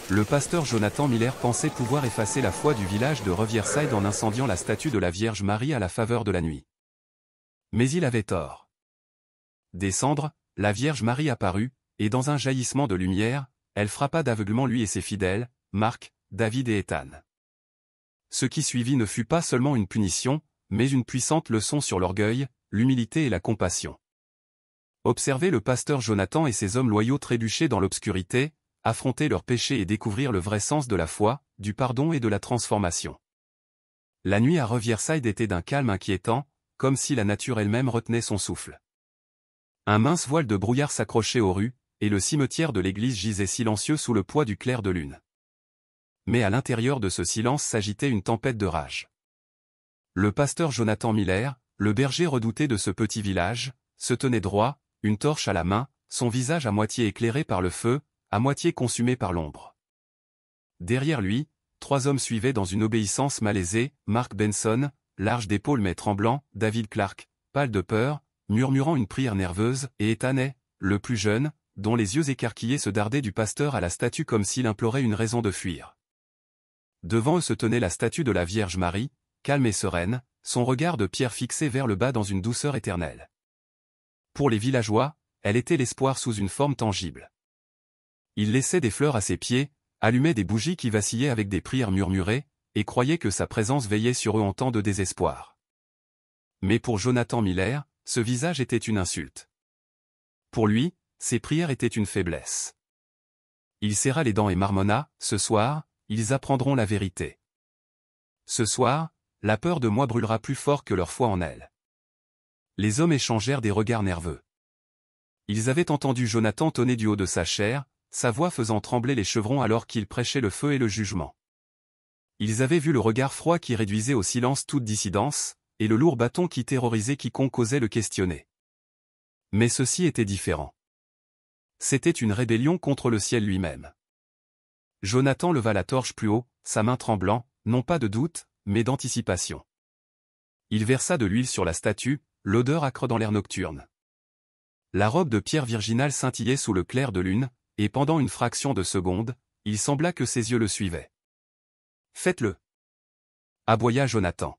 le pasteur Jonathan Miller pensait pouvoir effacer la foi du village de Riverside en incendiant la statue de la Vierge Marie à la faveur de la nuit. Mais il avait tort. Des cendres, la Vierge Marie apparut, et dans un jaillissement de lumière, elle frappa d'aveuglement lui et ses fidèles, Marc, David et Ethan. Ce qui suivit ne fut pas seulement une punition, mais une puissante leçon sur l'orgueil, l'humilité et la compassion. Observer le pasteur Jonathan et ses hommes loyaux trébucher dans l'obscurité, affronter leurs péchés et découvrir le vrai sens de la foi, du pardon et de la transformation. La nuit à Riverside était d'un calme inquiétant, comme si la nature elle-même retenait son souffle. Un mince voile de brouillard s'accrochait aux rues, et le cimetière de l'église gisait silencieux sous le poids du clair de lune. Mais à l'intérieur de ce silence s'agitait une tempête de rage. Le pasteur Jonathan Miller, le berger redouté de ce petit village, se tenait droit, une torche à la main, son visage à moitié éclairé par le feu, à moitié consumé par l'ombre. Derrière lui, 3 hommes suivaient dans une obéissance malaisée, Mark Benson, large d'épaules mais tremblant, David Clark, pâle de peur, murmurant une prière nerveuse, et Ethan, le plus jeune, dont les yeux écarquillés se dardaient du pasteur à la statue comme s'il implorait une raison de fuir. Devant eux se tenait la statue de la Vierge Marie, calme et sereine, son regard de pierre fixé vers le bas dans une douceur éternelle. Pour les villageois, elle était l'espoir sous une forme tangible. Ils laissaient des fleurs à ses pieds, allumaient des bougies qui vacillaient avec des prières murmurées, et croyaient que sa présence veillait sur eux en temps de désespoir. Mais pour Jonathan Miller, ce visage était une insulte. Pour lui, ses prières étaient une faiblesse. Il serra les dents et marmonna, « Ce soir, ils apprendront la vérité. Ce soir, la peur de moi brûlera plus fort que leur foi en elle. » Les hommes échangèrent des regards nerveux. Ils avaient entendu Jonathan tonner du haut de sa chair, sa voix faisant trembler les chevrons alors qu'il prêchait le feu et le jugement. Ils avaient vu le regard froid qui réduisait au silence toute dissidence, et le lourd bâton qui terrorisait quiconque osait le questionner. Mais ceci était différent. C'était une rébellion contre le ciel lui-même. Jonathan leva la torche plus haut, sa main tremblant, non pas de doute, mais d'anticipation. Il versa de l'huile sur la statue, l'odeur âcre dans l'air nocturne. La robe de pierre virginale scintillait sous le clair de lune, et pendant une fraction de seconde, il sembla que ses yeux le suivaient. « Faites-le » aboya Jonathan.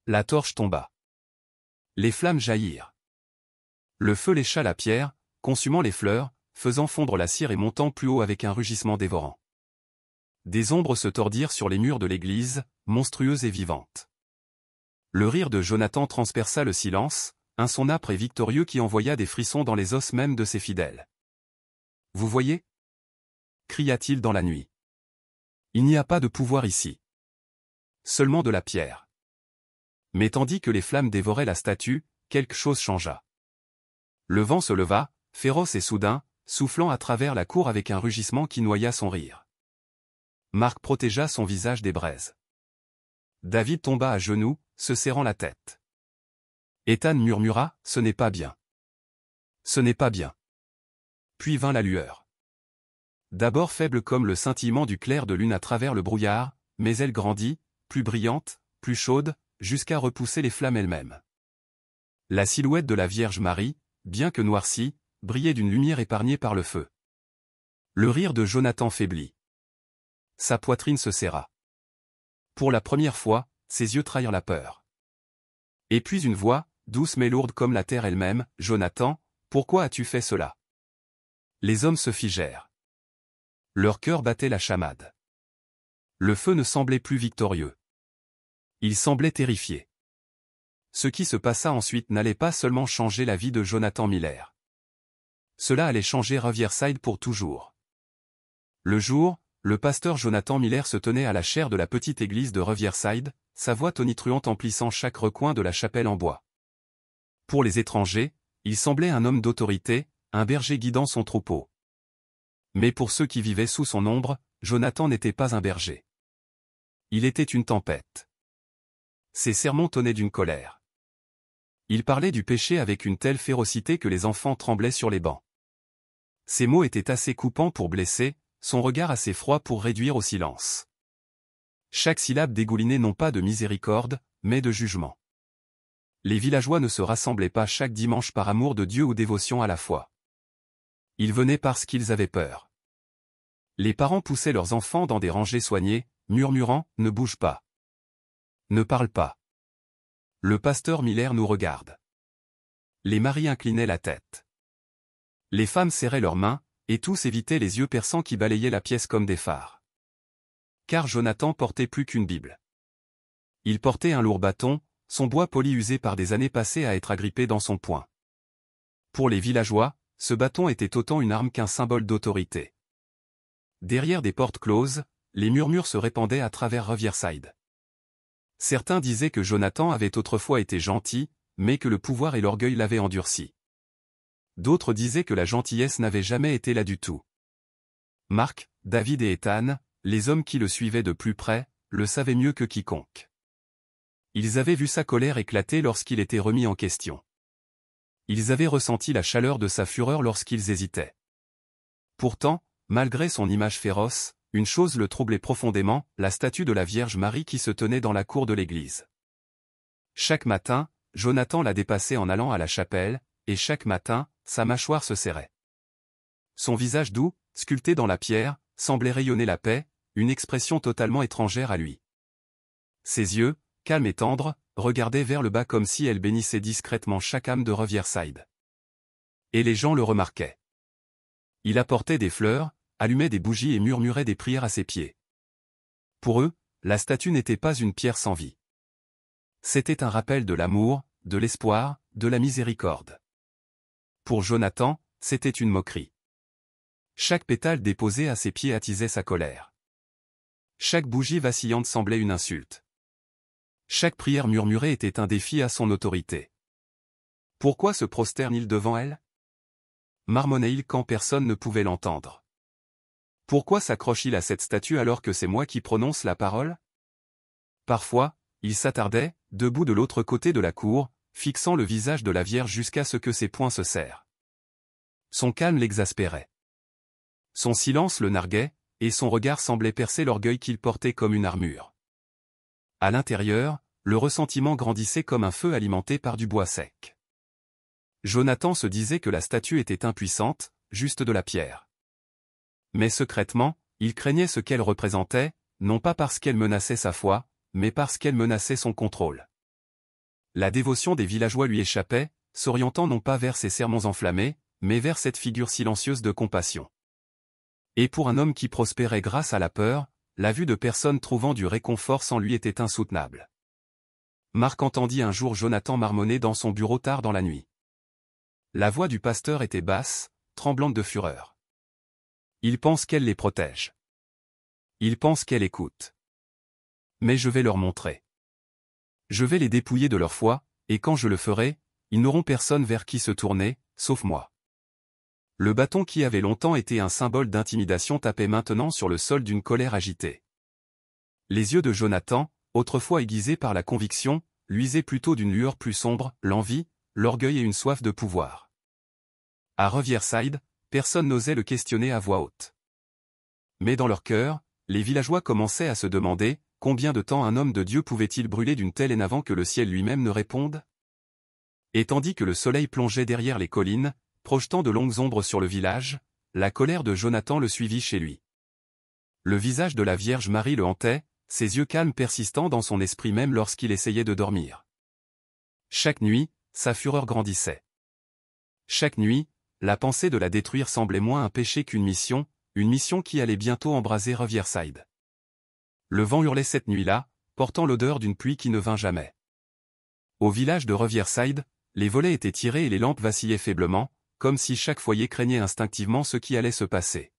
La torche tomba. Les flammes jaillirent. Le feu lécha la pierre, consumant les fleurs, faisant fondre la cire et montant plus haut avec un rugissement dévorant. Des ombres se tordirent sur les murs de l'église, monstrueuses et vivantes. Le rire de Jonathan transperça le silence, un son âpre et victorieux qui envoya des frissons dans les os même de ses fidèles. « Vous voyez » cria-t-il dans la nuit. « Il n'y a pas de pouvoir ici. Seulement de la pierre. » Mais tandis que les flammes dévoraient la statue, quelque chose changea. Le vent se leva, féroce et soudain, soufflant à travers la cour avec un rugissement qui noya son rire. Marc protégea son visage des braises. David tomba à genoux, se serrant la tête. Ethan murmura, « Ce n'est pas bien. Ce n'est pas bien. » Puis vint la lueur. D'abord faible comme le scintillement du clair de lune à travers le brouillard, mais elle grandit, plus brillante, plus chaude, jusqu'à repousser les flammes elles-mêmes. La silhouette de la Vierge Marie, bien que noircie, brillait d'une lumière épargnée par le feu. Le rire de Jonathan faiblit. Sa poitrine se serra. Pour la première fois, ses yeux trahirent la peur. Et puis une voix, douce mais lourde comme la terre elle-même, « Jonathan, pourquoi as-tu fait cela » Les hommes se figèrent. Leur cœur battait la chamade. Le feu ne semblait plus victorieux. Il semblait terrifié. Ce qui se passa ensuite n'allait pas seulement changer la vie de Jonathan Miller. Cela allait changer Riverside pour toujours. Le jour, le pasteur Jonathan Miller se tenait à la chaire de la petite église de Riverside, sa voix tonitruante emplissant chaque recoin de la chapelle en bois. Pour les étrangers, il semblait un homme d'autorité, un berger guidant son troupeau. Mais pour ceux qui vivaient sous son ombre, Jonathan n'était pas un berger. Il était une tempête. Ses sermons tonnaient d'une colère. Il parlait du péché avec une telle férocité que les enfants tremblaient sur les bancs. Ses mots étaient assez coupants pour blesser, son regard assez froid pour réduire au silence. Chaque syllabe dégoulinait non pas de miséricorde, mais de jugement. Les villageois ne se rassemblaient pas chaque dimanche par amour de Dieu ou dévotion à la foi. Ils venaient parce qu'ils avaient peur. Les parents poussaient leurs enfants dans des rangées soignées, murmurant « Ne bouge pas. Ne parle pas. » Le pasteur Miller nous regarde. Les maris inclinaient la tête. Les femmes serraient leurs mains, et tous évitaient les yeux perçants qui balayaient la pièce comme des phares. Car Jonathan portait plus qu'une Bible. Il portait un lourd bâton, son bois poli usé par des années passées à être agrippé dans son poing. Pour les villageois, ce bâton était autant une arme qu'un symbole d'autorité. Derrière des portes closes, les murmures se répandaient à travers Rivierside. Certains disaient que Jonathan avait autrefois été gentil, mais que le pouvoir et l'orgueil l'avaient endurci. D'autres disaient que la gentillesse n'avait jamais été là du tout. Marc, David et Ethan, les hommes qui le suivaient de plus près, le savaient mieux que quiconque. Ils avaient vu sa colère éclater lorsqu'il était remis en question. Ils avaient ressenti la chaleur de sa fureur lorsqu'ils hésitaient. Pourtant, malgré son image féroce, une chose le troublait profondément, la statue de la Vierge Marie qui se tenait dans la cour de l'église. Chaque matin, Jonathan la dépassait en allant à la chapelle, et chaque matin, sa mâchoire se serrait. Son visage doux, sculpté dans la pierre, semblait rayonner la paix, une expression totalement étrangère à lui. Ses yeux, calmes et tendres, regardaient vers le bas comme si elle bénissait discrètement chaque âme de Rivierside. Et les gens le remarquaient. Il apportait des fleurs, allumait des bougies et murmurait des prières à ses pieds. Pour eux, la statue n'était pas une pierre sans vie. C'était un rappel de l'amour, de l'espoir, de la miséricorde. Pour Jonathan, c'était une moquerie. Chaque pétale déposé à ses pieds attisait sa colère. Chaque bougie vacillante semblait une insulte. Chaque prière murmurée était un défi à son autorité. Pourquoi se prosterne-t-il devant elle? Marmonnait-il quand personne ne pouvait l'entendre? Pourquoi s'accroche-t-il à cette statue alors que c'est moi qui prononce la parole? Parfois, il s'attardait, debout de l'autre côté de la cour, fixant le visage de la Vierge jusqu'à ce que ses poings se serrent. Son calme l'exaspérait. Son silence le narguait, et son regard semblait percer l'orgueil qu'il portait comme une armure. À l'intérieur, le ressentiment grandissait comme un feu alimenté par du bois sec. Jonathan se disait que la statue était impuissante, juste de la pierre. Mais secrètement, il craignait ce qu'elle représentait, non pas parce qu'elle menaçait sa foi, mais parce qu'elle menaçait son contrôle. La dévotion des villageois lui échappait, s'orientant non pas vers ses sermons enflammés, mais vers cette figure silencieuse de compassion. Et pour un homme qui prospérait grâce à la peur, la vue de personnes trouvant du réconfort sans lui était insoutenable. Marc entendit un jour Jonathan marmonner dans son bureau tard dans la nuit. La voix du pasteur était basse, tremblante de fureur. Il pense qu'elle les protège. Il pense qu'elle écoute. Mais je vais leur montrer. Je vais les dépouiller de leur foi, et quand je le ferai, ils n'auront personne vers qui se tourner, sauf moi. Le bâton qui avait longtemps été un symbole d'intimidation tapait maintenant sur le sol d'une colère agitée. Les yeux de Jonathan, autrefois aiguisés par la conviction, luisaient plutôt d'une lueur plus sombre, l'envie, l'orgueil et une soif de pouvoir. À Rivierside, personne n'osait le questionner à voix haute. Mais dans leur cœur, les villageois commençaient à se demander, combien de temps un homme de Dieu pouvait-il brûler d'une telle haine avant que le ciel lui-même ne réponde? Et tandis que le soleil plongeait derrière les collines, projetant de longues ombres sur le village, la colère de Jonathan le suivit chez lui. Le visage de la Vierge Marie le hantait, ses yeux calmes persistant dans son esprit même lorsqu'il essayait de dormir. Chaque nuit, sa fureur grandissait. Chaque nuit, la pensée de la détruire semblait moins un péché qu'une mission qui allait bientôt embraser Rivierside. Le vent hurlait cette nuit-là, portant l'odeur d'une pluie qui ne vint jamais. Au village de Rivierside, les volets étaient tirés et les lampes vacillaient faiblement, comme si chaque foyer craignait instinctivement ce qui allait se passer.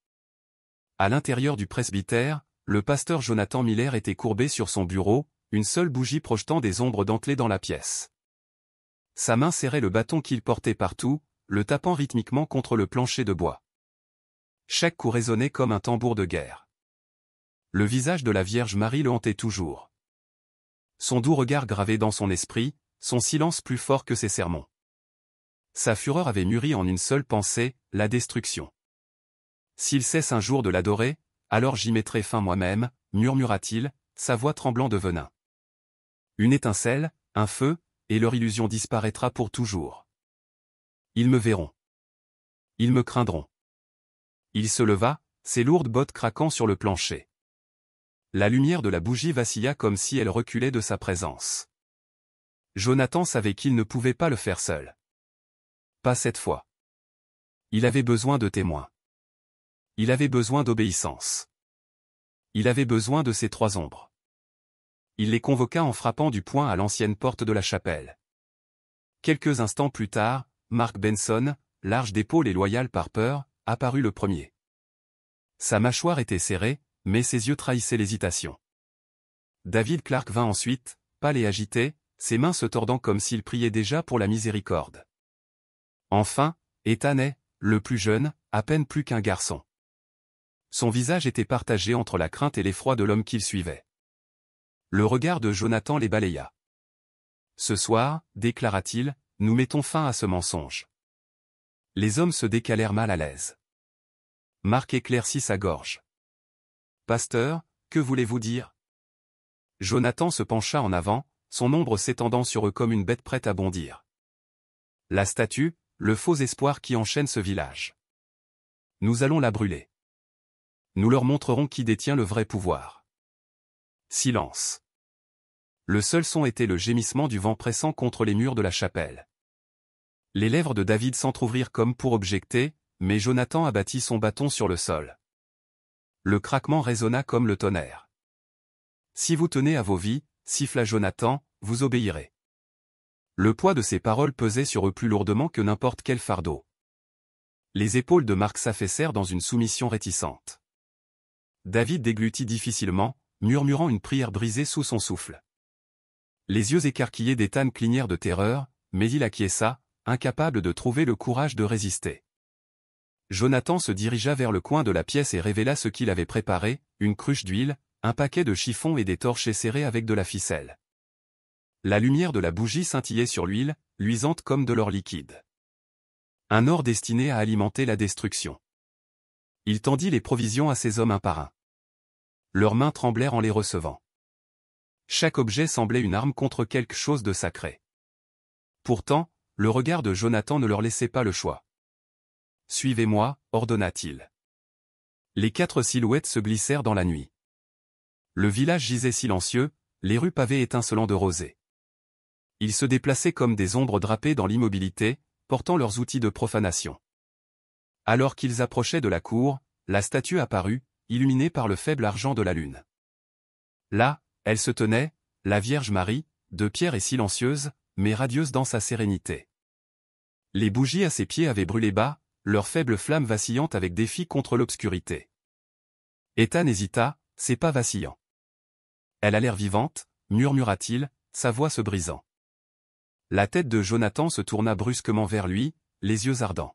À l'intérieur du presbytère, le pasteur Jonathan Miller était courbé sur son bureau, une seule bougie projetant des ombres dentelées dans la pièce. Sa main serrait le bâton qu'il portait partout, le tapant rythmiquement contre le plancher de bois. Chaque coup résonnait comme un tambour de guerre. Le visage de la Vierge Marie le hantait toujours. Son doux regard gravé dans son esprit, son silence plus fort que ses sermons. Sa fureur avait mûri en une seule pensée, la destruction. S'il cesse un jour de l'adorer, alors j'y mettrai fin moi-même, murmura-t-il, sa voix tremblant de venin. Une étincelle, un feu, et leur illusion disparaîtra pour toujours. Ils me verront. Ils me craindront. Il se leva, ses lourdes bottes craquant sur le plancher. La lumière de la bougie vacilla comme si elle reculait de sa présence. Jonathan savait qu'il ne pouvait pas le faire seul. Pas cette fois. Il avait besoin de témoins. Il avait besoin d'obéissance. Il avait besoin de ces 3 ombres. Il les convoqua en frappant du poing à l'ancienne porte de la chapelle. Quelques instants plus tard, Mark Benson, large d'épaules et loyal par peur, apparut le premier. Sa mâchoire était serrée, mais ses yeux trahissaient l'hésitation. David Clark vint ensuite, pâle et agité, ses mains se tordant comme s'il priait déjà pour la miséricorde. Enfin, Ethan est, le plus jeune, à peine plus qu'un garçon. Son visage était partagé entre la crainte et l'effroi de l'homme qu'il suivait. Le regard de Jonathan les balaya. « Ce soir, déclara-t-il, nous mettons fin à ce mensonge. » Les hommes se décalèrent mal à l'aise. Mark éclaircit sa gorge. « Pasteur, que voulez-vous dire ?» Jonathan se pencha en avant, son ombre s'étendant sur eux comme une bête prête à bondir. La statue, le faux espoir qui enchaîne ce village. Nous allons la brûler. Nous leur montrerons qui détient le vrai pouvoir. Silence. Le seul son était le gémissement du vent pressant contre les murs de la chapelle. Les lèvres de David s'entr'ouvrirent comme pour objecter, mais Jonathan abattit son bâton sur le sol. Le craquement résonna comme le tonnerre. « Si vous tenez à vos vies, siffla Jonathan, vous obéirez. » Le poids de ces paroles pesait sur eux plus lourdement que n'importe quel fardeau. Les épaules de Mark s'affaissèrent dans une soumission réticente. David déglutit difficilement, murmurant une prière brisée sous son souffle. Les yeux écarquillés d'Ethan clignèrent de terreur, mais il acquiesça, incapable de trouver le courage de résister. Jonathan se dirigea vers le coin de la pièce et révéla ce qu'il avait préparé, une cruche d'huile, un paquet de chiffons et des torches serrés avec de la ficelle. La lumière de la bougie scintillait sur l'huile, luisante comme de l'or liquide. Un or destiné à alimenter la destruction. Il tendit les provisions à ses hommes un par un. Leurs mains tremblèrent en les recevant. Chaque objet semblait une arme contre quelque chose de sacré. Pourtant, le regard de Jonathan ne leur laissait pas le choix. « Suivez-moi, ordonna-t-il. » Les 4 silhouettes se glissèrent dans la nuit. Le village gisait silencieux, les rues pavées étincelant de rosée. Ils se déplaçaient comme des ombres drapées dans l'immobilité, portant leurs outils de profanation. Alors qu'ils approchaient de la cour, la statue apparut, illuminée par le faible argent de la lune. Là, elle se tenait, la Vierge Marie, de pierre et silencieuse, mais radieuse dans sa sérénité. Les bougies à ses pieds avaient brûlé bas, leurs faibles flammes vacillantes avec défi contre l'obscurité. Ethan hésita, c'est pas vacillant. Elle a l'air vivante, murmura-t-il, sa voix se brisant. La tête de Jonathan se tourna brusquement vers lui, les yeux ardents.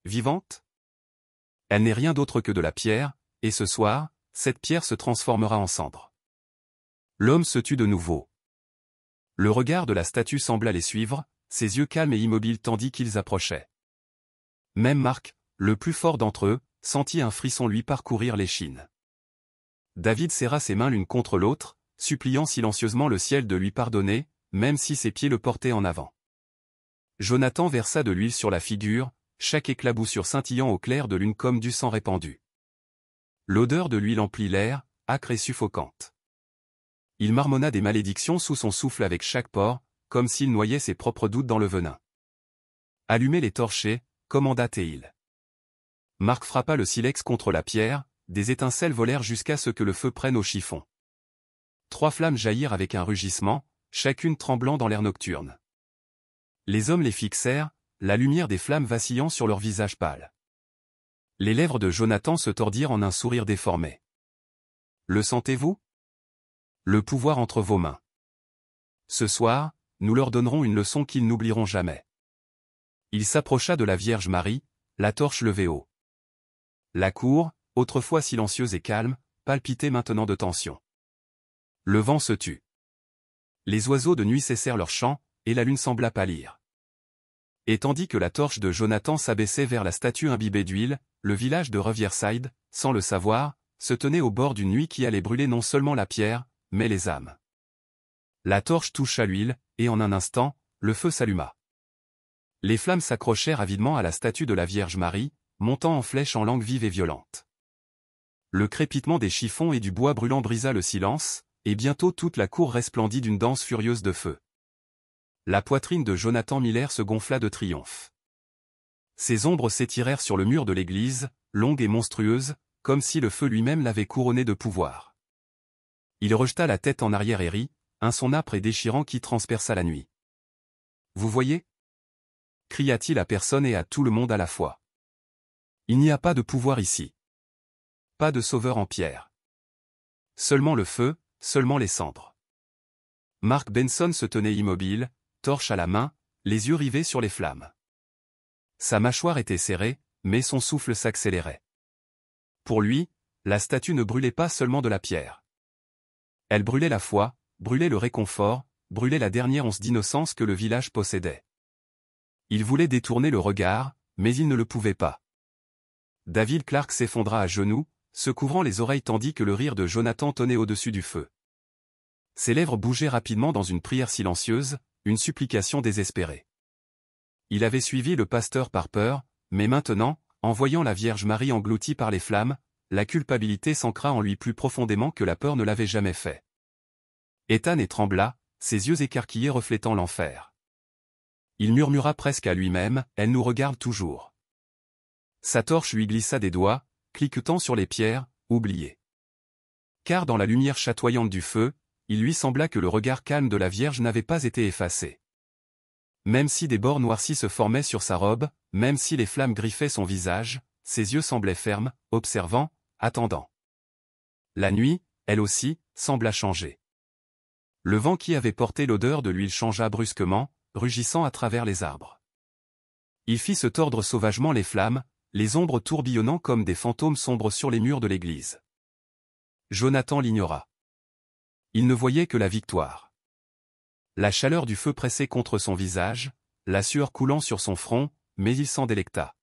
Vivante ? Elle n'est rien d'autre que de la pierre, et ce soir, cette pierre se transformera en cendre. L'homme se tut de nouveau. Le regard de la statue sembla les suivre, ses yeux calmes et immobiles tandis qu'ils approchaient. Même Mark, le plus fort d'entre eux, sentit un frisson lui parcourir l'échine. David serra ses mains l'une contre l'autre, suppliant silencieusement le ciel de lui pardonner, même si ses pieds le portaient en avant. Jonathan versa de l'huile sur la figure, chaque éclaboussure scintillant au clair de lune comme du sang répandu. L'odeur de l'huile emplit l'air, âcre et suffocante. Il marmonna des malédictions sous son souffle avec chaque pore, comme s'il noyait ses propres doutes dans le venin. Allumez les torchers, commanda Théil. Mark frappa le silex contre la pierre, des étincelles volèrent jusqu'à ce que le feu prenne au chiffon. 3 flammes jaillirent avec un rugissement, chacune tremblant dans l'air nocturne. Les hommes les fixèrent, la lumière des flammes vacillant sur leur visage pâle. Les lèvres de Jonathan se tordirent en un sourire déformé. « Le sentez-vous ? Le pouvoir entre vos mains. Ce soir, nous leur donnerons une leçon qu'ils n'oublieront jamais. » Il s'approcha de la Vierge Marie, la torche levée haut. La cour, autrefois silencieuse et calme, palpitait maintenant de tension. Le vent se tut. Les oiseaux de nuit cessèrent leur chant, et la lune sembla pâlir. Et tandis que la torche de Jonathan s'abaissait vers la statue imbibée d'huile, le village de Riverside, sans le savoir, se tenait au bord d'une nuit qui allait brûler non seulement la pierre, mais les âmes. La torche toucha l'huile, et en un instant, le feu s'alluma. Les flammes s'accrochèrent avidement à la statue de la Vierge Marie, montant en flèche en langue vive et violente. Le crépitement des chiffons et du bois brûlant brisa le silence, et bientôt toute la cour resplendit d'une danse furieuse de feu. La poitrine de Jonathan Miller se gonfla de triomphe. Ses ombres s'étirèrent sur le mur de l'église, longues et monstrueuses, comme si le feu lui-même l'avait couronné de pouvoir. Il rejeta la tête en arrière et rit, un son âpre et déchirant qui transperça la nuit. « Vous voyez » cria-t-il à personne et à tout le monde à la fois. « Il n'y a pas de pouvoir ici. Pas de sauveur en pierre. Seulement le feu, seulement les cendres. » Mark Benson se tenait immobile, torche à la main, les yeux rivés sur les flammes. Sa mâchoire était serrée, mais son souffle s'accélérait. Pour lui, la statue ne brûlait pas seulement de la pierre. Elle brûlait la foi, brûlait le réconfort, brûlait la dernière once d'innocence que le village possédait. Il voulait détourner le regard, mais il ne le pouvait pas. David Clark s'effondra à genoux, se couvrant les oreilles tandis que le rire de Jonathan tonnait au-dessus du feu. Ses lèvres bougeaient rapidement dans une prière silencieuse, une supplication désespérée. Il avait suivi le pasteur par peur, mais maintenant, en voyant la Vierge Marie engloutie par les flammes, la culpabilité s'ancra en lui plus profondément que la peur ne l'avait jamais fait. Ethan trembla, ses yeux écarquillés reflétant l'enfer. Il murmura presque à lui-même, « Elle nous regarde toujours. » Sa torche lui glissa des doigts, cliquetant sur les pierres, oubliées. Car dans la lumière chatoyante du feu, il lui sembla que le regard calme de la Vierge n'avait pas été effacé. Même si des bords noircis se formaient sur sa robe, même si les flammes griffaient son visage, ses yeux semblaient fermes, observant, attendant. La nuit, elle aussi, sembla changer. Le vent qui avait porté l'odeur de l'huile changea brusquement, rugissant à travers les arbres. Il fit se tordre sauvagement les flammes, les ombres tourbillonnant comme des fantômes sombres sur les murs de l'église. Jonathan l'ignora. Il ne voyait que la victoire. La chaleur du feu pressait contre son visage, la sueur coulant sur son front, mais il s'en délecta.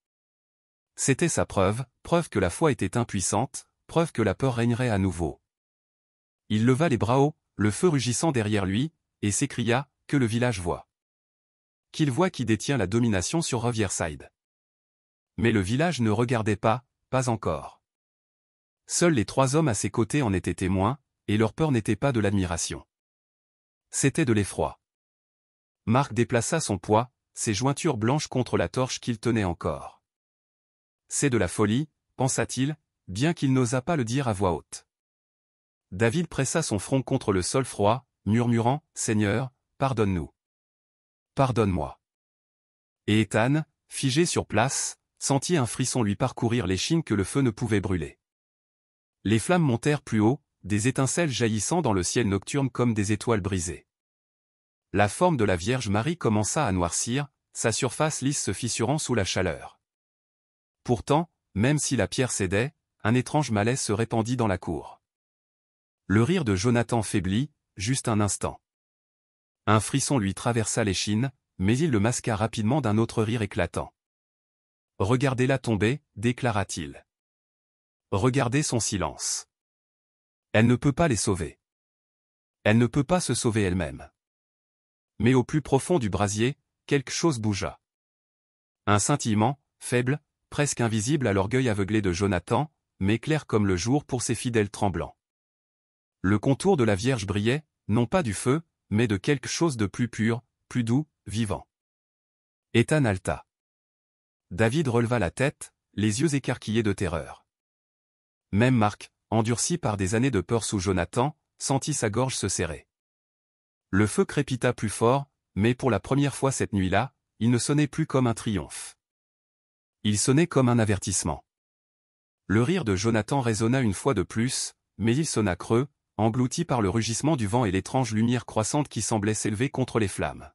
C'était sa preuve, preuve que la foi était impuissante, preuve que la peur régnerait à nouveau. Il leva les bras hauts, le feu rugissant derrière lui, et s'écria, que le village voie. Qu'il voie qui détient la domination sur Riverside. Mais le village ne regardait pas, pas encore. Seuls les 3 hommes à ses côtés en étaient témoins, et leur peur n'était pas de l'admiration. C'était de l'effroi. Mark déplaça son poids, ses jointures blanches contre la torche qu'il tenait encore. C'est de la folie, pensa-t-il, bien qu'il n'osât pas le dire à voix haute. David pressa son front contre le sol froid, murmurant, « Seigneur, pardonne-nous. Pardonne-moi. » Et Ethan, figé sur place, sentit un frisson lui parcourir l'échine que le feu ne pouvait brûler. Les flammes montèrent plus haut, des étincelles jaillissant dans le ciel nocturne comme des étoiles brisées. La forme de la Vierge Marie commença à noircir, sa surface lisse se fissurant sous la chaleur. Pourtant, même si la pierre cédait, un étrange malaise se répandit dans la cour. Le rire de Jonathan faiblit, juste un instant. Un frisson lui traversa l'échine, mais il le masqua rapidement d'un autre rire éclatant. « Regardez-la tomber, déclara-t-il. Regardez son silence. Elle ne peut pas les sauver. Elle ne peut pas se sauver elle-même. » Mais au plus profond du brasier, quelque chose bougea. Un scintillement, faible, presque invisible à l'orgueil aveuglé de Jonathan, mais clair comme le jour pour ses fidèles tremblants. Le contour de la Vierge brillait, non pas du feu, mais de quelque chose de plus pur, plus doux, vivant. Ethan halta. David releva la tête, les yeux écarquillés de terreur. Même Mark, endurci par des années de peur sous Jonathan, sentit sa gorge se serrer. Le feu crépita plus fort, mais pour la première fois cette nuit-là, il ne sonnait plus comme un triomphe. Il sonnait comme un avertissement. Le rire de Jonathan résonna une fois de plus, mais il sonna creux, englouti par le rugissement du vent et l'étrange lumière croissante qui semblait s'élever contre les flammes.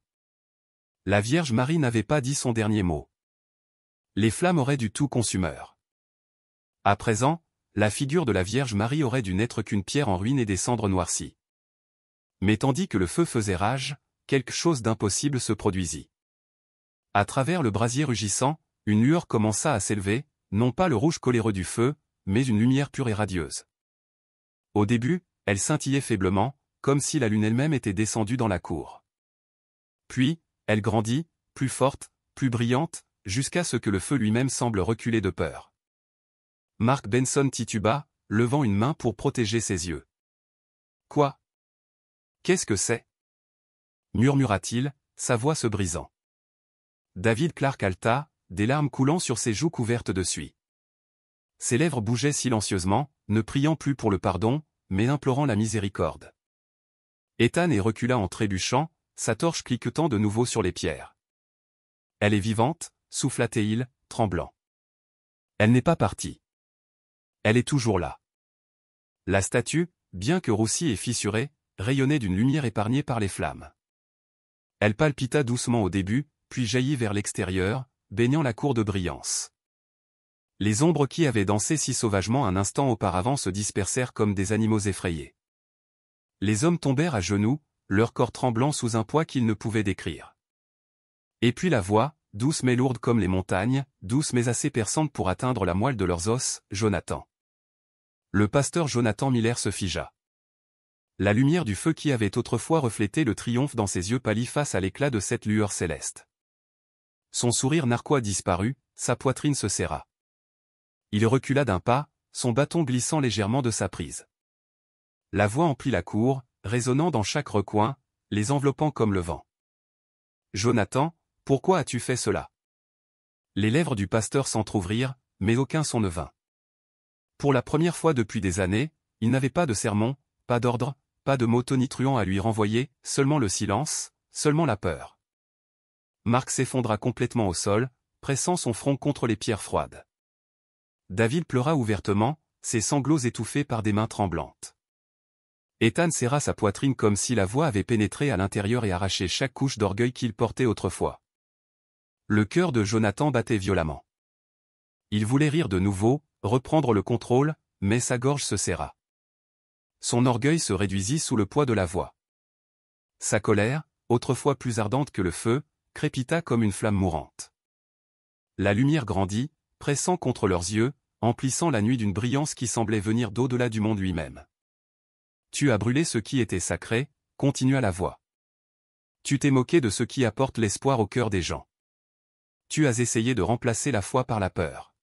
La Vierge Marie n'avait pas dit son dernier mot. Les flammes auraient du tout consumeur. À présent, la figure de la Vierge Marie aurait dû n'être qu'une pierre en ruine et des cendres noircies. Mais tandis que le feu faisait rage, quelque chose d'impossible se produisit. À travers le brasier rugissant, une lueur commença à s'élever, non pas le rouge coléreux du feu, mais une lumière pure et radieuse. Au début, elle scintillait faiblement, comme si la lune elle-même était descendue dans la cour. Puis, elle grandit, plus forte, plus brillante, jusqu'à ce que le feu lui-même semble reculer de peur. Mark Benson tituba, levant une main pour protéger ses yeux. « Quoi? Qu'est-ce que c'est » murmura-t-il, sa voix se brisant. David Clark halta, des larmes coulant sur ses joues couvertes de suie. Ses lèvres bougeaient silencieusement, ne priant plus pour le pardon, mais implorant la miséricorde. Ethan recula en trébuchant, sa torche cliquetant de nouveau sur les pierres. « Elle est vivante » souffla-t-il, tremblant. « Elle n'est pas partie. Elle est toujours là. » La statue, bien que roussie et fissurée, rayonnait d'une lumière épargnée par les flammes. Elle palpita doucement au début, puis jaillit vers l'extérieur, baignant la cour de brillance. Les ombres qui avaient dansé si sauvagement un instant auparavant se dispersèrent comme des animaux effrayés. Les hommes tombèrent à genoux, leur corps tremblant sous un poids qu'ils ne pouvaient décrire. Et puis la voix, douce mais lourde comme les montagnes, douce mais assez perçante pour atteindre la moelle de leurs os, Jonathan. Le pasteur Jonathan Miller se figea. La lumière du feu qui avait autrefois reflété le triomphe dans ses yeux pâlit face à l'éclat de cette lueur céleste. Son sourire narquois disparut, sa poitrine se serra. Il recula d'un pas, son bâton glissant légèrement de sa prise. La voix emplit la cour, résonnant dans chaque recoin, les enveloppant comme le vent. « Jonathan, pourquoi as-tu fait cela » Les lèvres du pasteur s'entr'ouvrirent, mais aucun son ne vint. Pour la première fois depuis des années, il n'avait pas de sermon, pas d'ordre, pas de mots tonitruants à lui renvoyer, seulement le silence, seulement la peur. Marc s'effondra complètement au sol, pressant son front contre les pierres froides. David pleura ouvertement, ses sanglots étouffés par des mains tremblantes. Ethan serra sa poitrine comme si la voix avait pénétré à l'intérieur et arraché chaque couche d'orgueil qu'il portait autrefois. Le cœur de Jonathan battait violemment. Il voulait rire de nouveau, reprendre le contrôle, mais sa gorge se serra. Son orgueil se réduisit sous le poids de la voix. Sa colère, autrefois plus ardente que le feu, crépita comme une flamme mourante. La lumière grandit, pressant contre leurs yeux, emplissant la nuit d'une brillance qui semblait venir d'au-delà du monde lui-même. « Tu as brûlé ce qui était sacré », continua la voix. « Tu t'es moqué de ce qui apporte l'espoir au cœur des gens. Tu as essayé de remplacer la foi par la peur. »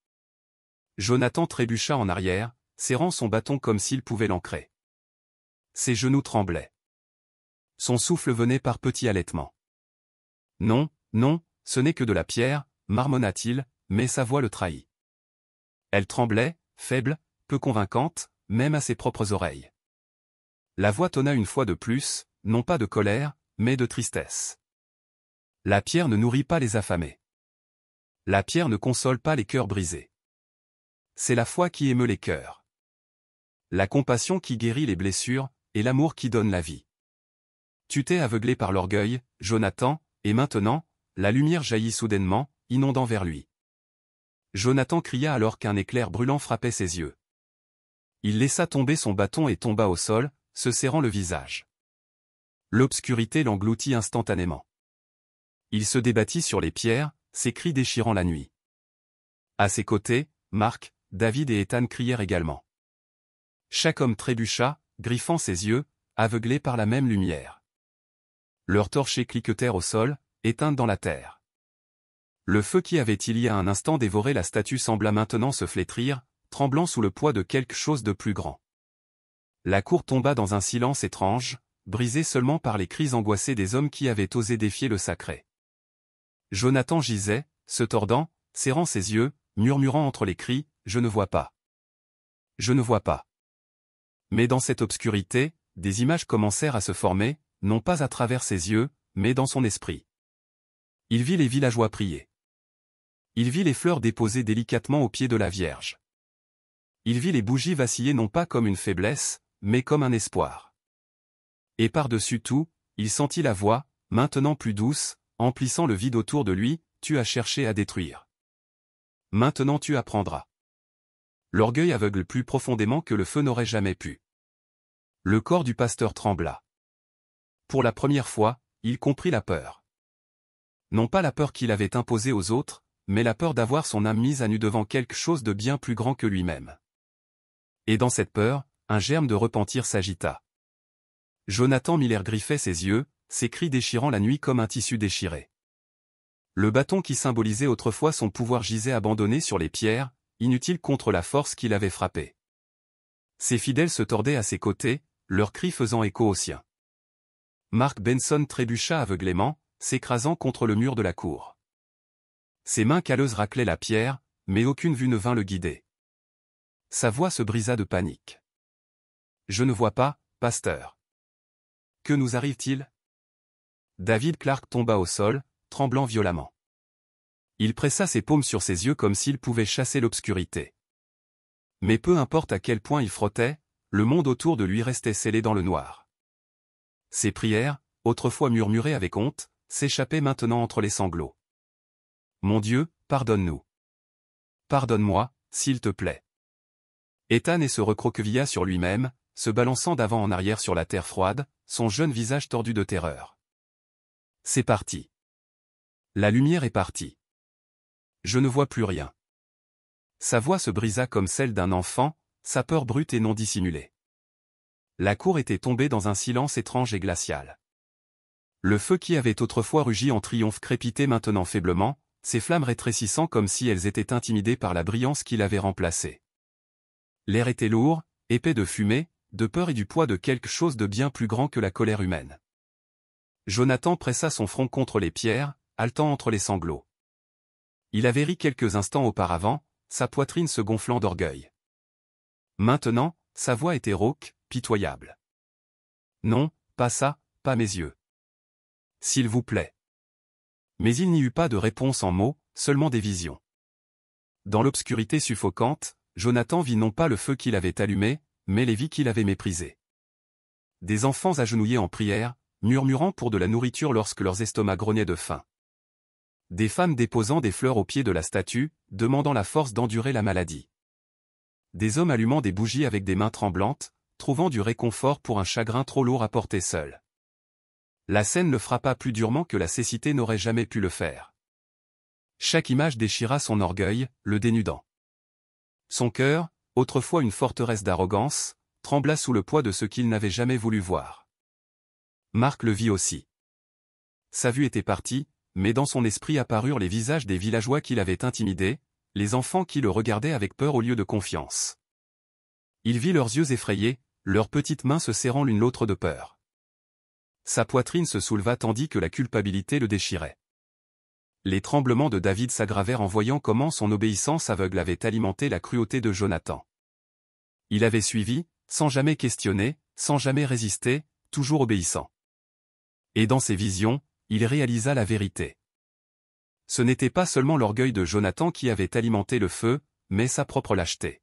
Jonathan trébucha en arrière, serrant son bâton comme s'il pouvait l'ancrer. Ses genoux tremblaient. Son souffle venait par petits halètements. « Non, non, ce n'est que de la pierre », marmonna-t-il, mais sa voix le trahit. Elle tremblait, faible, peu convaincante, même à ses propres oreilles. La voix tonna une fois de plus, non pas de colère, mais de tristesse. La pierre ne nourrit pas les affamés. La pierre ne console pas les cœurs brisés. C'est la foi qui émeut les cœurs. La compassion qui guérit les blessures, et l'amour qui donne la vie. Tu t'es aveuglé par l'orgueil, Jonathan, et maintenant, la lumière jaillit soudainement, inondant vers lui. Jonathan cria alors qu'un éclair brûlant frappait ses yeux. Il laissa tomber son bâton et tomba au sol, se serrant le visage. L'obscurité l'engloutit instantanément. Il se débattit sur les pierres, ses cris déchirant la nuit. À ses côtés, Marc, David et Ethan crièrent également. Chaque homme trébucha, griffant ses yeux, aveuglé par la même lumière. Leurs torchers cliquetèrent au sol, éteintes dans la terre. Le feu qui avait il y a un instant dévoré la statue sembla maintenant se flétrir, tremblant sous le poids de quelque chose de plus grand. La cour tomba dans un silence étrange, brisé seulement par les cris angoissés des hommes qui avaient osé défier le sacré. Jonathan gisait, se tordant, serrant ses yeux, murmurant entre les cris, « Je ne vois pas. Je ne vois pas. » Mais dans cette obscurité, des images commencèrent à se former, non pas à travers ses yeux, mais dans son esprit. Il vit les villageois prier. Il vit les fleurs déposées délicatement aux pieds de la Vierge. Il vit les bougies vaciller non pas comme une faiblesse, mais comme un espoir. Et par-dessus tout, il sentit la voix, maintenant plus douce, emplissant le vide autour de lui, « Tu as cherché à détruire. Maintenant tu apprendras. » L'orgueil aveugle plus profondément que le feu n'aurait jamais pu. Le corps du pasteur trembla. Pour la première fois, il comprit la peur. Non pas la peur qu'il avait imposée aux autres, mais la peur d'avoir son âme mise à nu devant quelque chose de bien plus grand que lui-même. Et dans cette peur, un germe de repentir s'agita. Jonathan Miller griffait ses yeux, ses cris déchirant la nuit comme un tissu déchiré. Le bâton qui symbolisait autrefois son pouvoir gisait abandonné sur les pierres, inutile contre la force qui l'avait frappé. Ses fidèles se tordaient à ses côtés, leurs cris faisant écho aux siens. Mark Benson trébucha aveuglément, s'écrasant contre le mur de la cour. Ses mains calleuses raclaient la pierre, mais aucune vue ne vint le guider. Sa voix se brisa de panique. « Je ne vois pas, pasteur. Que nous arrive-t-il » David Clark tomba au sol, tremblant violemment. Il pressa ses paumes sur ses yeux comme s'il pouvait chasser l'obscurité. Mais peu importe à quel point il frottait, le monde autour de lui restait scellé dans le noir. Ses prières, autrefois murmurées avec honte, s'échappaient maintenant entre les sanglots. « Mon Dieu, pardonne-nous. Pardonne-moi, s'il te plaît. » Ethan se recroquevilla sur lui-même, se balançant d'avant en arrière sur la terre froide, son jeune visage tordu de terreur. « C'est parti. La lumière est partie. Je ne vois plus rien. » Sa voix se brisa comme celle d'un enfant, sa peur brute et non dissimulée. La cour était tombée dans un silence étrange et glacial. Le feu qui avait autrefois rugi en triomphe crépitait maintenant faiblement, ses flammes rétrécissant comme si elles étaient intimidées par la brillance qui l'avait remplacée. L'air était lourd, épais de fumée, de peur et du poids de quelque chose de bien plus grand que la colère humaine. Jonathan pressa son front contre les pierres, haletant entre les sanglots. Il avait ri quelques instants auparavant, sa poitrine se gonflant d'orgueil. Maintenant, sa voix était rauque, pitoyable. « Non, pas ça, pas mes yeux. S'il vous plaît. » Mais il n'y eut pas de réponse en mots, seulement des visions. Dans l'obscurité suffocante, Jonathan vit non pas le feu qu'il avait allumé, mais les vies qu'il avait méprisées. Des enfants agenouillés en prière, murmurant pour de la nourriture lorsque leurs estomacs grognaient de faim. Des femmes déposant des fleurs au pied de la statue, demandant la force d'endurer la maladie. Des hommes allumant des bougies avec des mains tremblantes, trouvant du réconfort pour un chagrin trop lourd à porter seul. La scène le frappa plus durement que la cécité n'aurait jamais pu le faire. Chaque image déchira son orgueil, le dénudant. Son cœur, autrefois une forteresse d'arrogance, trembla sous le poids de ce qu'il n'avait jamais voulu voir. Marc le vit aussi. Sa vue était partie, mais dans son esprit apparurent les visages des villageois qui l'avaient intimidé, les enfants qui le regardaient avec peur au lieu de confiance. Il vit leurs yeux effrayés, leurs petites mains se serrant l'une l'autre de peur. Sa poitrine se souleva tandis que la culpabilité le déchirait. Les tremblements de David s'aggravèrent en voyant comment son obéissance aveugle avait alimenté la cruauté de Jonathan. Il avait suivi, sans jamais questionner, sans jamais résister, toujours obéissant. Et dans ses visions, il réalisa la vérité. Ce n'était pas seulement l'orgueil de Jonathan qui avait alimenté le feu, mais sa propre lâcheté.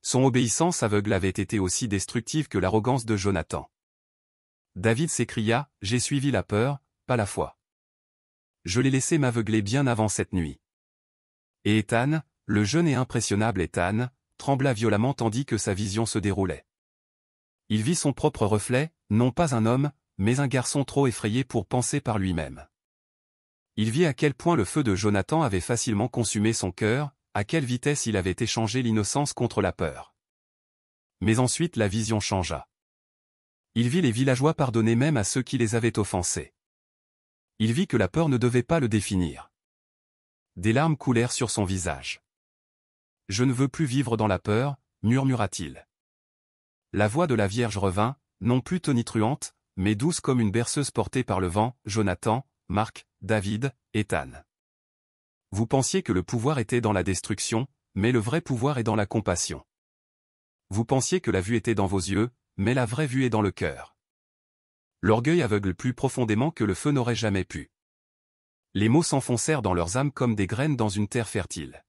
Son obéissance aveugle avait été aussi destructive que l'arrogance de Jonathan. David s'écria, « J'ai suivi la peur, pas la foi. Je l'ai laissé m'aveugler bien avant cette nuit. » Et Ethan, le jeune et impressionnable Ethan, trembla violemment tandis que sa vision se déroulait. Il vit son propre reflet, non pas un homme, mais un garçon trop effrayé pour penser par lui-même. Il vit à quel point le feu de Jonathan avait facilement consumé son cœur, à quelle vitesse il avait échangé l'innocence contre la peur. Mais ensuite la vision changea. Il vit les villageois pardonner même à ceux qui les avaient offensés. Il vit que la peur ne devait pas le définir. Des larmes coulèrent sur son visage. « Je ne veux plus vivre dans la peur », murmura-t-il. La voix de la Vierge revint, non plus tonitruante, mais douce comme une berceuse portée par le vent. « Jonathan, Marc, David, Ethan. Vous pensiez que le pouvoir était dans la destruction, mais le vrai pouvoir est dans la compassion. Vous pensiez que la vue était dans vos yeux, mais la vraie vue est dans le cœur. L'orgueil aveugle plus profondément que le feu n'aurait jamais pu. » Les mots s'enfoncèrent dans leurs âmes comme des graines dans une terre fertile.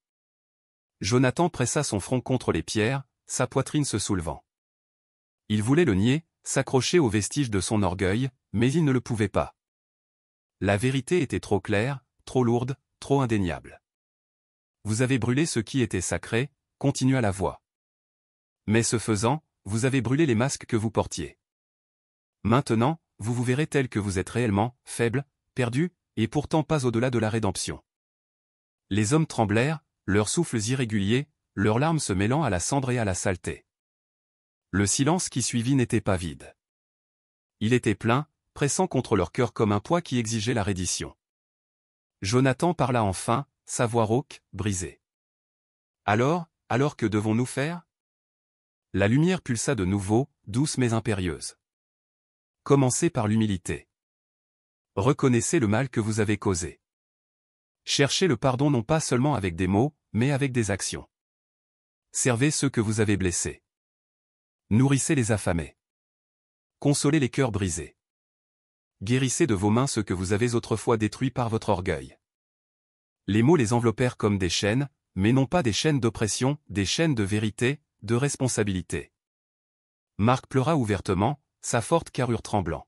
Jonathan pressa son front contre les pierres, sa poitrine se soulevant. Il voulait le nier, s'accrocher aux vestiges de son orgueil, mais il ne le pouvait pas. La vérité était trop claire, trop lourde, trop indéniable. Vous avez brûlé ce qui était sacré, continua la voix. Mais ce faisant, vous avez brûlé les masques que vous portiez. Maintenant, vous vous verrez tel que vous êtes réellement, faible, perdu, et pourtant pas au-delà de la rédemption. Les hommes tremblèrent, leurs souffles irréguliers, leurs larmes se mêlant à la cendre et à la saleté. Le silence qui suivit n'était pas vide. Il était plein, pressant contre leur cœur comme un poids qui exigeait la reddition. Jonathan parla enfin, sa voix rauque, brisée. Alors que devons-nous faire ? La lumière pulsa de nouveau, douce mais impérieuse. Commencez par l'humilité. Reconnaissez le mal que vous avez causé. Cherchez le pardon non pas seulement avec des mots, mais avec des actions. Servez ceux que vous avez blessés. Nourrissez les affamés. Consolez les cœurs brisés. Guérissez de vos mains ceux que vous avez autrefois détruits par votre orgueil. Les mots les enveloppèrent comme des chaînes, mais non pas des chaînes d'oppression, des chaînes de vérité, de responsabilité. Marc pleura ouvertement, sa forte carrure tremblant.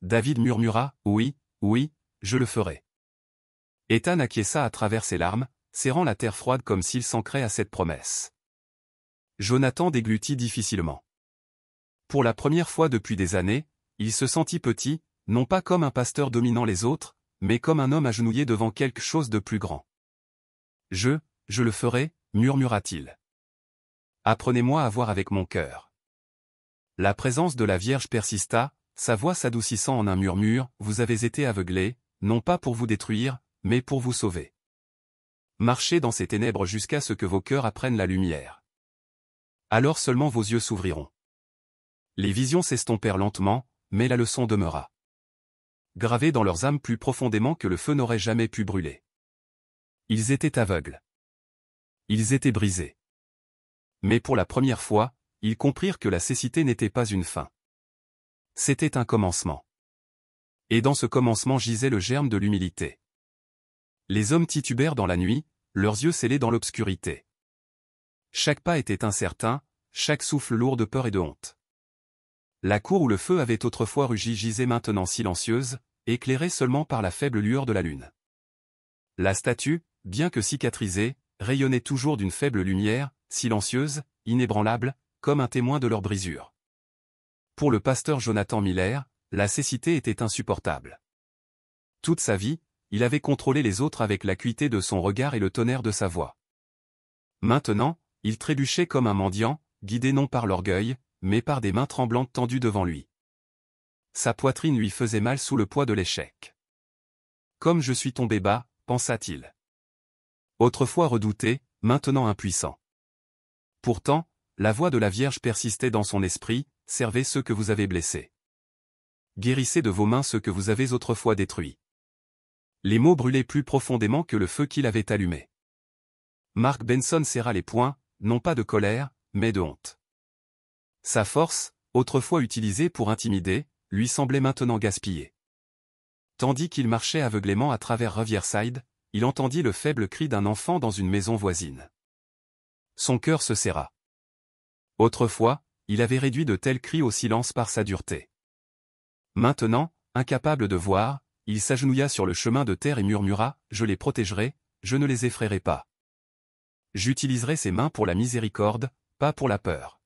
David murmura, « Oui, oui, je le ferai. » Ethan acquiesça à travers ses larmes, serrant la terre froide comme s'il s'ancrait à cette promesse. Jonathan déglutit difficilement. Pour la première fois depuis des années, il se sentit petit, non pas comme un pasteur dominant les autres, mais comme un homme agenouillé devant quelque chose de plus grand. « Je le ferai, murmura-t-il. Apprenez-moi à voir avec mon cœur. » La présence de la Vierge persista, sa voix s'adoucissant en un murmure, « Vous avez été aveuglés, non pas pour vous détruire, mais pour vous sauver. Marchez dans ces ténèbres jusqu'à ce que vos cœurs apprennent la lumière. Alors seulement vos yeux s'ouvriront. » Les visions s'estompèrent lentement, mais la leçon demeura. Gravée dans leurs âmes plus profondément que le feu n'aurait jamais pu brûler. Ils étaient aveugles. Ils étaient brisés. Mais pour la première fois, ils comprirent que la cécité n'était pas une fin. C'était un commencement. Et dans ce commencement gisait le germe de l'humilité. Les hommes titubèrent dans la nuit, leurs yeux scellés dans l'obscurité. Chaque pas était incertain, chaque souffle lourd de peur et de honte. La cour où le feu avait autrefois rugi gisait maintenant silencieuse, éclairée seulement par la faible lueur de la lune. La statue, bien que cicatrisée, rayonnait toujours d'une faible lumière, silencieuse, inébranlable, comme un témoin de leur brisure. Pour le pasteur Jonathan Miller, la cécité était insupportable. Toute sa vie, il avait contrôlé les autres avec l'acuité de son regard et le tonnerre de sa voix. Maintenant, il trébuchait comme un mendiant, guidé non par l'orgueil, mais par des mains tremblantes tendues devant lui. Sa poitrine lui faisait mal sous le poids de l'échec. « Comme je suis tombé bas », pensa-t-il. Autrefois redouté, maintenant impuissant. Pourtant, la voix de la Vierge persistait dans son esprit, « Servez ceux que vous avez blessés. Guérissez de vos mains ceux que vous avez autrefois détruits. » Les mots brûlaient plus profondément que le feu qu'il avait allumé. Mark Benson serra les poings, non pas de colère, mais de honte. Sa force, autrefois utilisée pour intimider, lui semblait maintenant gaspillée. Tandis qu'il marchait aveuglément à travers Riverside, il entendit le faible cri d'un enfant dans une maison voisine. Son cœur se serra. Autrefois, il avait réduit de tels cris au silence par sa dureté. Maintenant, incapable de voir, il s'agenouilla sur le chemin de terre et murmura, « Je les protégerai, je ne les effraierai pas. J'utiliserai ses mains pour la miséricorde, pas pour la peur. »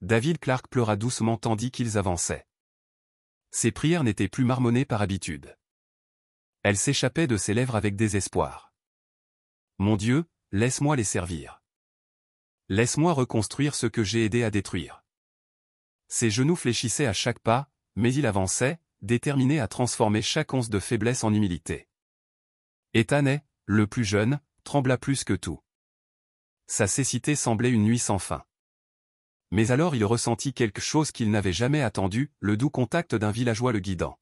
David Clark pleura doucement tandis qu'ils avançaient. Ses prières n'étaient plus marmonnées par habitude. Elles s'échappaient de ses lèvres avec désespoir. « Mon Dieu, laisse-moi les servir. Laisse-moi reconstruire ce que j'ai aidé à détruire. » Ses genoux fléchissaient à chaque pas, mais il avançait, déterminé à transformer chaque once de faiblesse en humilité. Ethan, le plus jeune, trembla plus que tout. Sa cécité semblait une nuit sans fin. Mais alors il ressentit quelque chose qu'il n'avait jamais attendu, le doux contact d'un villageois le guidant.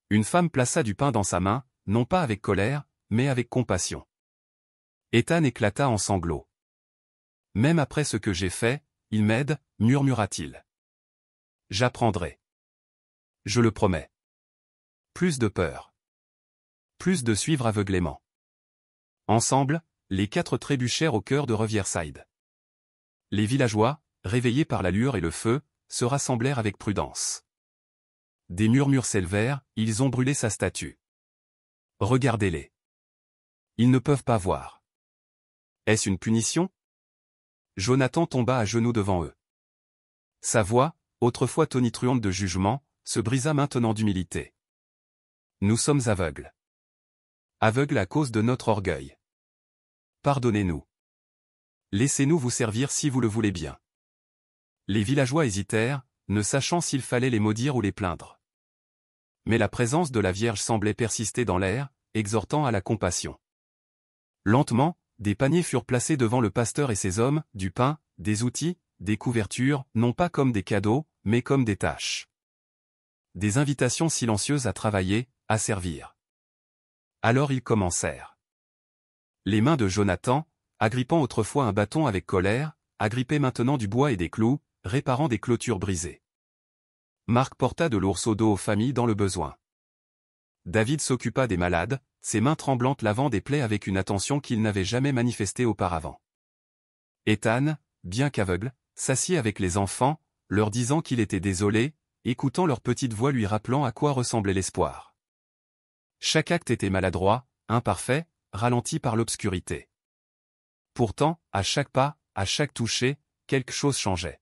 Une femme plaça du pain dans sa main, non pas avec colère, mais avec compassion. Ethan éclata en sanglots. « Même après ce que j'ai fait, il m'aide, murmura-t-il. J'apprendrai. Je le promets. » Plus de peur. Plus de suivre aveuglément. Ensemble, les quatre trébuchèrent au cœur de Riverside. Les villageois, réveillés par la lueur et le feu, se rassemblèrent avec prudence. Des murmures s'élevèrent, ils ont brûlé sa statue. Regardez-les. Ils ne peuvent pas voir. Est-ce une punition? Jonathan tomba à genoux devant eux. Sa voix, autrefois tonitruante de jugement, se brisa maintenant d'humilité. Nous sommes aveugles. Aveugles à cause de notre orgueil. Pardonnez-nous. Laissez-nous vous servir si vous le voulez bien. Les villageois hésitèrent, ne sachant s'il fallait les maudire ou les plaindre. Mais la présence de la Vierge semblait persister dans l'air, exhortant à la compassion. Lentement, des paniers furent placés devant le pasteur et ses hommes, du pain, des outils, des couvertures, non pas comme des cadeaux, mais comme des tâches. Des invitations silencieuses à travailler, à servir. Alors ils commencèrent. Les mains de Jonathan, agrippant autrefois un bâton avec colère, agrippaient maintenant du bois et des clous, réparant des clôtures brisées. Marc porta de lourds seaux d'eau aux familles dans le besoin. David s'occupa des malades, ses mains tremblantes lavant des plaies avec une attention qu'il n'avait jamais manifestée auparavant. Ethan, bien qu'aveugle, s'assit avec les enfants, leur disant qu'il était désolé, écoutant leur petite voix lui rappelant à quoi ressemblait l'espoir. Chaque acte était maladroit, imparfait, ralenti par l'obscurité. Pourtant, à chaque pas, à chaque toucher, quelque chose changeait.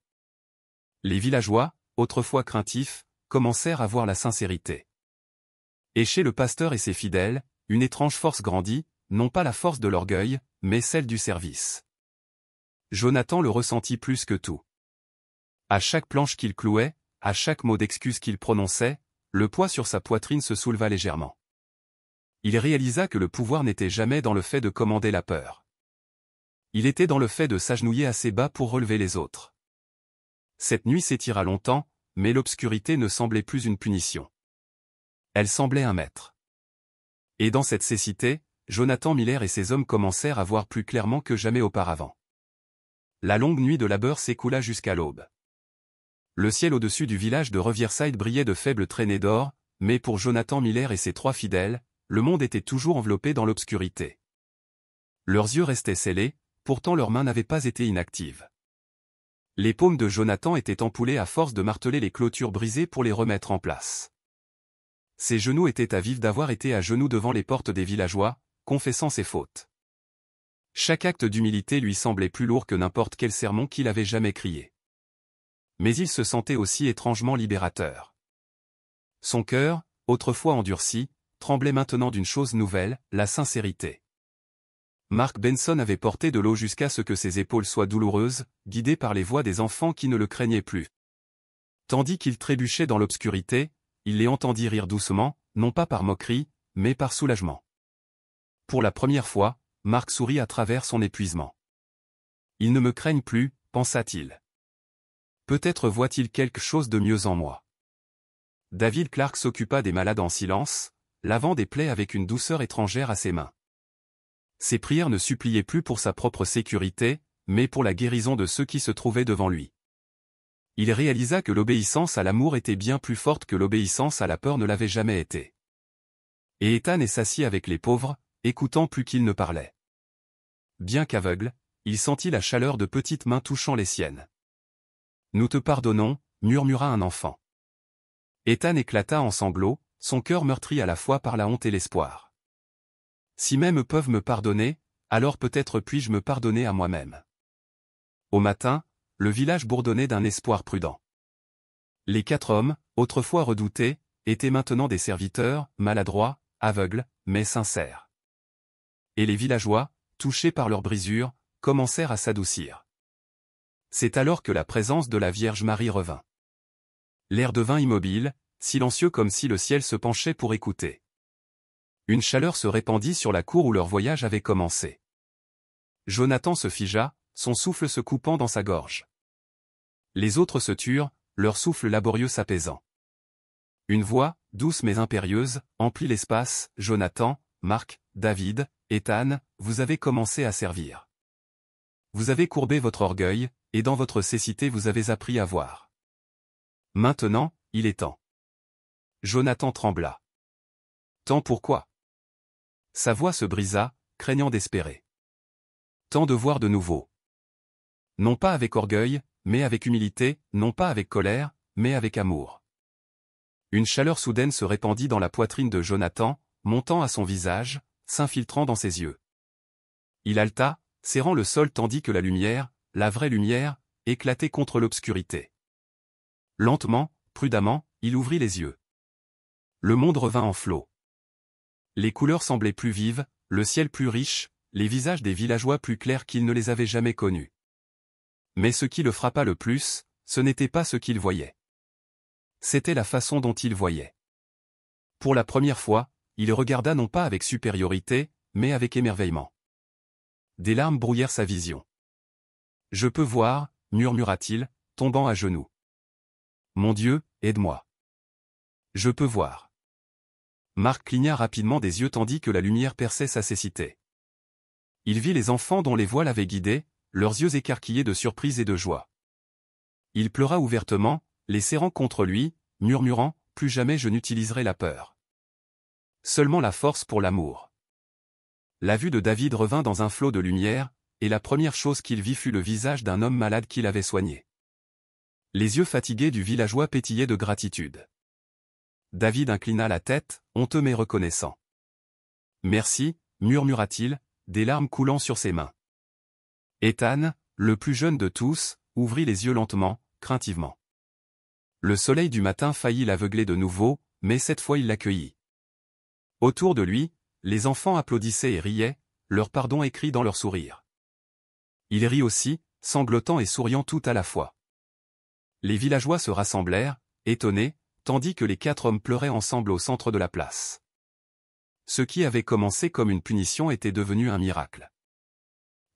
Les villageois, autrefois craintifs, commencèrent à voir la sincérité. Et chez le pasteur et ses fidèles, une étrange force grandit, non pas la force de l'orgueil, mais celle du service. Jonathan le ressentit plus que tout. À chaque planche qu'il clouait, à chaque mot d'excuse qu'il prononçait, le poids sur sa poitrine se souleva légèrement. Il réalisa que le pouvoir n'était jamais dans le fait de commander la peur. Il était dans le fait de s'agenouiller assez bas pour relever les autres. Cette nuit s'étira longtemps, mais l'obscurité ne semblait plus une punition. Elle semblait un maître. Et dans cette cécité, Jonathan Miller et ses hommes commencèrent à voir plus clairement que jamais auparavant. La longue nuit de labeur s'écoula jusqu'à l'aube. Le ciel au-dessus du village de Riverside brillait de faibles traînées d'or, mais pour Jonathan Miller et ses 3 fidèles, le monde était toujours enveloppé dans l'obscurité. Leurs yeux restaient scellés, pourtant leurs mains n'avaient pas été inactives. Les paumes de Jonathan étaient ampoulées à force de marteler les clôtures brisées pour les remettre en place. Ses genoux étaient à vif d'avoir été à genoux devant les portes des villageois, confessant ses fautes. Chaque acte d'humilité lui semblait plus lourd que n'importe quel sermon qu'il avait jamais crié. Mais il se sentait aussi étrangement libérateur. Son cœur, autrefois endurci, tremblait maintenant d'une chose nouvelle, la sincérité. Mark Benson avait porté de l'eau jusqu'à ce que ses épaules soient douloureuses, guidé par les voix des enfants qui ne le craignaient plus. Tandis qu'il trébuchait dans l'obscurité, il les entendit rire doucement, non pas par moquerie, mais par soulagement. Pour la première fois, Mark sourit à travers son épuisement. Ils ne me craignent plus, pensa-t-il. Peut-être voit-il quelque chose de mieux en moi. David Clark s'occupa des malades en silence, lavant des plaies avec une douceur étrangère à ses mains. Ses prières ne suppliaient plus pour sa propre sécurité, mais pour la guérison de ceux qui se trouvaient devant lui. Il réalisa que l'obéissance à l'amour était bien plus forte que l'obéissance à la peur ne l'avait jamais été. Et Ethan s'assit avec les pauvres, écoutant plus qu'il ne parlait. Bien qu'aveugle, il sentit la chaleur de petites mains touchant les siennes. « Nous te pardonnons », murmura un enfant. Ethan éclata en sanglots, son cœur meurtri à la fois par la honte et l'espoir. « Si même eux peuvent me pardonner, alors peut-être puis-je me pardonner à moi-même. » Au matin, le village bourdonnait d'un espoir prudent. Les 4 hommes, autrefois redoutés, étaient maintenant des serviteurs, maladroits, aveugles, mais sincères. Et les villageois, touchés par leurs brisures, commencèrent à s'adoucir. C'est alors que la présence de la Vierge Marie revint. L'air devint immobile, silencieux comme si le ciel se penchait pour écouter. Une chaleur se répandit sur la cour où leur voyage avait commencé. Jonathan se figea, son souffle se coupant dans sa gorge. Les autres se turent, leur souffle laborieux s'apaisant. Une voix, douce mais impérieuse, emplit l'espace. « Jonathan, Marc, David, Ethan, vous avez commencé à servir. Vous avez courbé votre orgueil, et dans votre cécité vous avez appris à voir. Maintenant, il est temps. » Jonathan trembla. Tant pourquoi? Sa voix se brisa, craignant d'espérer. Temps de voir de nouveau. Non pas avec orgueil, mais avec humilité, non pas avec colère, mais avec amour. Une chaleur soudaine se répandit dans la poitrine de Jonathan, montant à son visage, s'infiltrant dans ses yeux. Il haleta, serrant le sol tandis que la lumière, la vraie lumière, éclatait contre l'obscurité. Lentement, prudemment, il ouvrit les yeux. Le monde revint en flot. Les couleurs semblaient plus vives, le ciel plus riche, les visages des villageois plus clairs qu'il ne les avait jamais connus. Mais ce qui le frappa le plus, ce n'était pas ce qu'il voyait. C'était la façon dont il voyait. Pour la première fois, il regarda non pas avec supériorité, mais avec émerveillement. des larmes brouillèrent sa vision. « Je peux voir, murmura-t-il, tombant à genoux. Mon Dieu, aide-moi. Je peux voir. » Marc cligna rapidement des yeux tandis que la lumière perçait sa cécité. Il vit les enfants dont les voiles l'avaient guidé, leurs yeux écarquillés de surprise et de joie. Il pleura ouvertement, les serrant contre lui, murmurant « Plus jamais je n'utiliserai la peur. Seulement la force pour l'amour. » La vue de David revint dans un flot de lumière, et la première chose qu'il vit fut le visage d'un homme malade qu'il avait soigné. Les yeux fatigués du villageois pétillaient de gratitude. David inclina la tête, honteux mais reconnaissant. « Merci, murmura-t-il, des larmes coulant sur ses mains. » Ethan, le plus jeune de tous, ouvrit les yeux lentement, craintivement. Le soleil du matin faillit l'aveugler de nouveau, mais cette fois il l'accueillit. Autour de lui, les enfants applaudissaient et riaient, leur pardon écrit dans leurs sourires. Il rit aussi, sanglotant et souriant tout à la fois. Les villageois se rassemblèrent, étonnés, tandis que les 4 hommes pleuraient ensemble au centre de la place. Ce qui avait commencé comme une punition était devenu un miracle.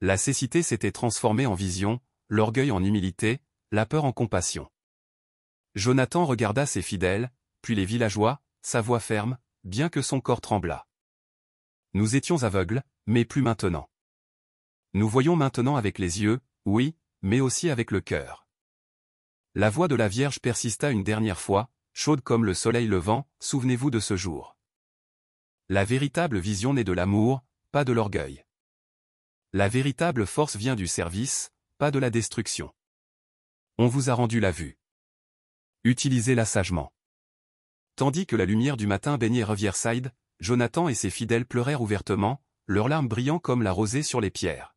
La cécité s'était transformée en vision, l'orgueil en humilité, la peur en compassion. Jonathan regarda ses fidèles, puis les villageois, sa voix ferme, bien que son corps tremblât. « Nous étions aveugles, mais plus maintenant. Nous voyons maintenant avec les yeux, oui, mais aussi avec le cœur. » La voix de la Vierge persista une dernière fois, chaude comme le soleil levant, « Souvenez-vous de ce jour. La véritable vision naît de l'amour, pas de l'orgueil. La véritable force vient du service, pas de la destruction. On vous a rendu la vue. Utilisez-la sagement. » Tandis que la lumière du matin baignait Riverside, Jonathan et ses fidèles pleurèrent ouvertement, leurs larmes brillant comme la rosée sur les pierres.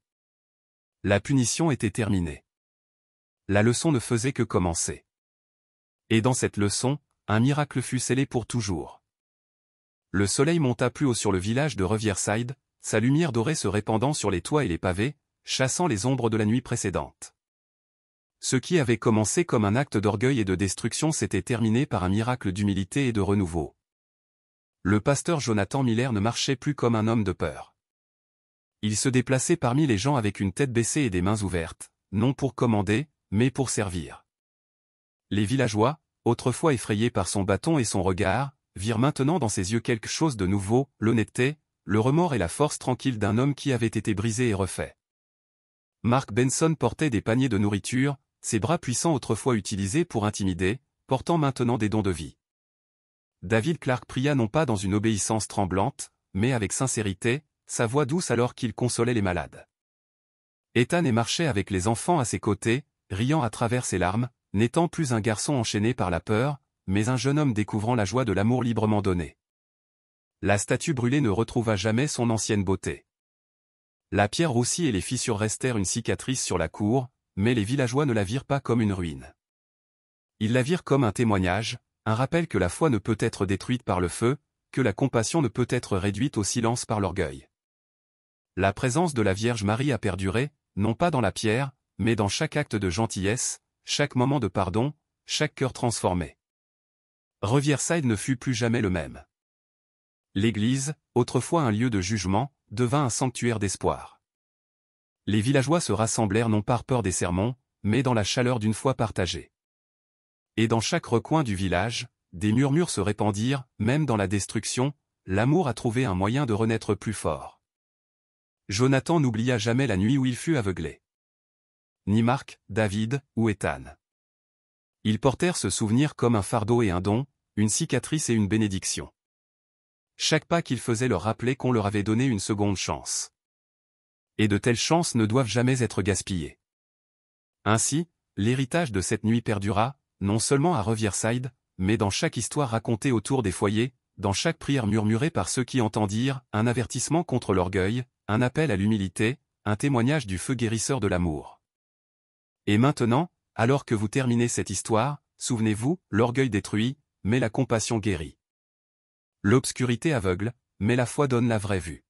La punition était terminée. La leçon ne faisait que commencer. Et dans cette leçon, un miracle fut scellé pour toujours. Le soleil monta plus haut sur le village de Riverside, sa lumière dorée se répandant sur les toits et les pavés, chassant les ombres de la nuit précédente. Ce qui avait commencé comme un acte d'orgueil et de destruction s'était terminé par un miracle d'humilité et de renouveau. Le pasteur Jonathan Miller ne marchait plus comme un homme de peur. Il se déplaçait parmi les gens avec une tête baissée et des mains ouvertes, non pour commander, mais pour servir. Les villageois, autrefois effrayés par son bâton et son regard, virent maintenant dans ses yeux quelque chose de nouveau, l'honnêteté, le remords et la force tranquille d'un homme qui avait été brisé et refait. Mark Benson portait des paniers de nourriture, ses bras puissants autrefois utilisés pour intimider, portant maintenant des dons de vie. David Clark pria non pas dans une obéissance tremblante, mais avec sincérité, sa voix douce alors qu'il consolait les malades. Ethan marchait avec les enfants à ses côtés, riant à travers ses larmes, n'étant plus un garçon enchaîné par la peur, mais un jeune homme découvrant la joie de l'amour librement donné. La statue brûlée ne retrouva jamais son ancienne beauté. La pierre roussie et les fissures restèrent une cicatrice sur la cour, mais les villageois ne la virent pas comme une ruine. Ils la virent comme un témoignage, un rappel que la foi ne peut être détruite par le feu, que la compassion ne peut être réduite au silence par l'orgueil. La présence de la Vierge Marie a perduré, non pas dans la pierre, mais dans chaque acte de gentillesse, chaque moment de pardon, chaque cœur transformé. Riverside ne fut plus jamais le même. L'église, autrefois un lieu de jugement, devint un sanctuaire d'espoir. Les villageois se rassemblèrent non par peur des sermons, mais dans la chaleur d'une foi partagée. Et dans chaque recoin du village, des murmures se répandirent, même dans la destruction, l'amour a trouvé un moyen de renaître plus fort. Jonathan n'oublia jamais la nuit où il fut aveuglé. Ni Marc, David, ou Ethan. Ils portèrent ce souvenir comme un fardeau et un don, une cicatrice et une bénédiction. Chaque pas qu'ils faisaient leur rappelait qu'on leur avait donné une seconde chance. Et de telles chances ne doivent jamais être gaspillées. Ainsi, l'héritage de cette nuit perdura, non seulement à Riverside, mais dans chaque histoire racontée autour des foyers, dans chaque prière murmurée par ceux qui entendirent, un avertissement contre l'orgueil, un appel à l'humilité, un témoignage du feu guérisseur de l'amour. Et maintenant, alors que vous terminez cette histoire, souvenez-vous, l'orgueil détruit, mais la compassion guérit. L'obscurité aveugle, mais la foi donne la vraie vue.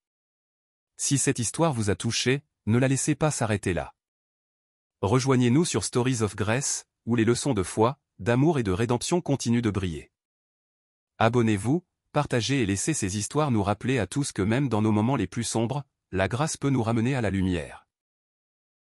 Si cette histoire vous a touché, ne la laissez pas s'arrêter là. Rejoignez-nous sur Stories of Grace, où les leçons de foi, d'amour et de rédemption continuent de briller. Abonnez-vous, partagez et laissez ces histoires nous rappeler à tous que même dans nos moments les plus sombres, La grâce peut nous ramener à la lumière.